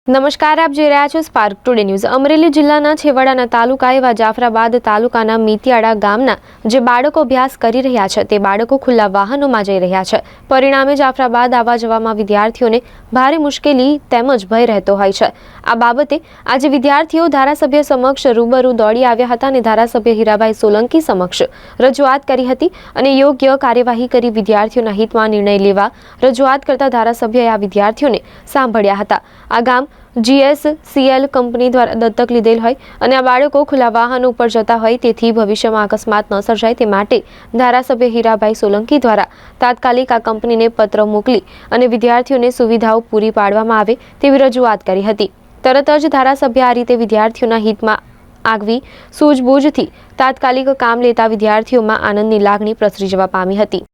નમસ્કાર, આપ જોઈ રહ્યા છો સ્પાર્ક ટુડે ન્યૂઝ। અમરેલી જિલ્લાના છેવાડાના તાલુકા એવા જાફરાબાદ તાલુકાના મિતિયાળા ગામના જે બાળકો અભ્યાસ કરી રહ્યા છે તે બાળકો ખુલ્લા વાહનોમાં જઈ રહ્યા છે। પરિણામે જાફરાબાદ આવવા જવામાં વિદ્યાર્થીઓને ભારે મુશ્કેલી તેમજ ભય રહેતો હોય છે। આ બાબતે આજે વિદ્યાર્થીઓ ધારાસભ્ય સમક્ષ રૂબરૂ દોડી આવ્યા હતા અને ધારાસભ્ય હીરાભાઈ સોલંકી સમક્ષ રજૂઆત કરી હતી અને યોગ્ય કાર્યવાહી કરી વિદ્યાર્થીઓના હિતમાં નિર્ણય લેવા રજૂઆત કરતા ધારાસભ્યએ આ વિદ્યાર્થીઓને સાંભળ્યા હતા। આ ગામ GSCL કંપની દ્વારા દત્તક લીધેલ હોય અને આ બાળકો ખુલ્લા વાહનો ઉપર જતા હોય તેથી ભવિષ્યમાં અકસ્માત ન સર્જાય તે માટે ધારાસભ્ય હીરાભાઈ સોલંકી દ્વારા તાત્કાલિક આ કંપનીને પત્ર મોકલી અને વિદ્યાર્થીઓને સુવિધાઓ પૂરી પાડવામાં આવે તેવી રજૂઆત કરી હતી। તરત જ ધારાસભ્ય આ રીતે વિદ્યાર્થીઓના હિતમાં આગવી સૂઝબૂઝથી તાત્કાલિક કામ લેતા વિદ્યાર્થીઓમાં આનંદની લાગણી પ્રસરી જવા પામી હતી।